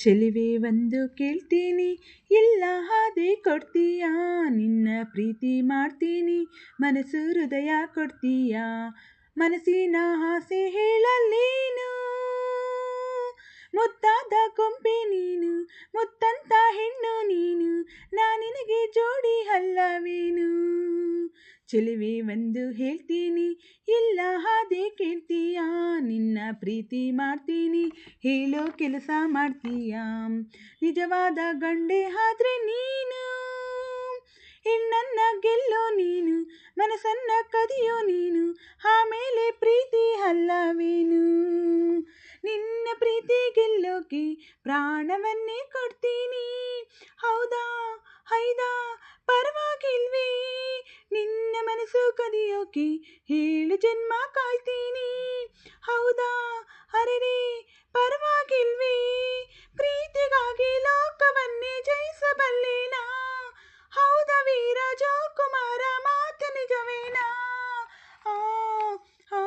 ಚೆಲುವೆ ಒಂದು ಕೇಳ್ತೀನಿ, ಇಲ್ಲ ಹಾದೆ ಕೊಡ್ತೀಯಾ? ನಿನ್ನ ಪ್ರೀತಿ ಮಾಡ್ತೀನಿ, ಮನಸ್ಸು ಹೃದಯ ಕೊಡ್ತೀಯಾ? ಮನಸ್ಸಿನ ಆಸೆ ಹೇಳಲೇನು, ಮುದ್ದಾದ ಕೊಂಪೆ ನೀನು, ಮುತ್ತಂತ ಹೆಣ್ಣು ನೀನು, ನಾನಿನಗೆ ಜೋಡಿ ಅಲ್ಲವೇನು? ಚೆಲುವೆ ಒಂದು ಹೇಳ್ತೀನಿ, ಇಲ್ಲ ಹಾದೆ ಕೇಳ್ತೀಯಾ? ನಿನ್ನ ಪ್ರೀತಿ ಮಾಡ್ತೀನಿ, ಹೇಳೋ ಕೆಲಸ ಮಾಡ್ತೀಯಾ? ನಿಜವಾದ ಗಂಡೆ ಆದ್ರೆ ನೀನು, ಹೆಣ್ಣನ್ನ ಗೆಲ್ಲೋ ನೀನು, ಮನಸ್ಸನ್ನ ಕದಿಯೋ ನೀನು, ಆಮೇಲೆ ಪ್ರೀತಿ ಅಲ್ಲವೇನು? ನಿನ್ನ ಪ್ರೀತಿ ಗೆಲ್ಲೋಕೆ ಪ್ರಾಣವನ್ನೇ ಕೊಡ್ತೀನಿ, ಹೌದಾ ಹೈದಾ ಪರವಾಗಿಲ್ವೇ? ನಿನ್ನ ಮನಸ್ಸು ಕದಿಯೋಕೆ 7 ಜನ್ಮ ಕಾಯ್ತೀನಿ, ಹೌದಾ ಅರೆರೇ ಪರವಾಗಿಲ್ವೇ? ಪ್ರೀತಿಗಾಗಿ ಲೋಕವನ್ನೇ ಜಯಿಸಬಲ್ಲೇನಾ? ಹೌದಾ ವೀರ ಜೋಕುಮಾರ ಮಾತು ನಿಜವೇನಾ? ಆ ಆ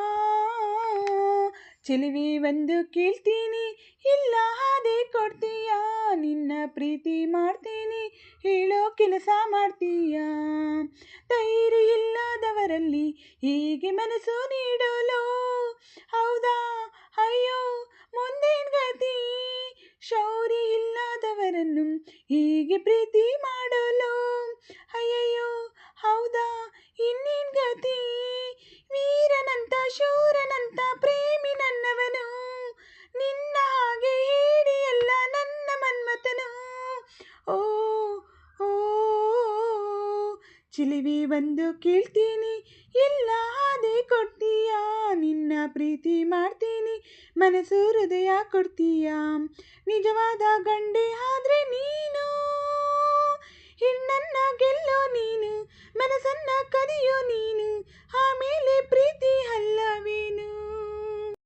ಚೆಲುವೆ ಒಂದು ಕೇಳ್ತೀನಿ, ಇಲ್ಲ ಹಾದೆ ಕೊಡ್ತೀಯಾ? ನಿನ್ನ ಪ್ರೀತಿ ಮಾಡ್ತೀನಿ, ಹೇಳೋ ಕೆಲಸ ಮಾಡ್ತೀಯಾ? ಧೈರ್ಯ ಇಲ್ಲದವರಲ್ಲಿ ಹೀಗೆ ಮನಸ್ಸು ನೀಡಲು, ಹೌದಾ ಅಯ್ಯೋ ಮುಂದೇನ್ ಗತಿ? ಶೌರ್ಯ ಇಲ್ಲದವರನ್ನು ಹೀಗೆ ಪ್ರೀತಿ ಮಾಡಲು, ಅಯ್ಯಯ್ಯೋ ಹೌದಾ ಇನ್ನೇನ್ ಗತಿ? ವೀರನಂತ ಶೂರನಂತ ಪ್ರೇಮಿ ನನ್ನವನು, ನಿನ್ನ ಹಾಗೆ ಹೇಡಿಯಲ್ಲ ನನ್ನ ಮನ್ಮಥನು. ಓ ಓ ಚೆಲುವೆ ಒಂದು ಕೇಳ್ತೀನಿ, ಇಲ್ಲ ಹಾದೆ ಕೊಡ್ತೀಯಾ? ನಿನ್ನ ಪ್ರೀತಿ ಮಾಡ್ತೀನಿ, ಮನಸ್ಸು ಹೃದಯ ಕೊಡ್ತೀಯಾ? ನಿಜವಾದ ಗಂಡೆ ಆದ್ರೆ ನೀನು, ಹೆಣ್ಣನ್ನ ಗೆಲ್ಲೋ ನೀನು, ಮನಸ್ಸನ್ನ ಕದಿಯೋ ನೀನು,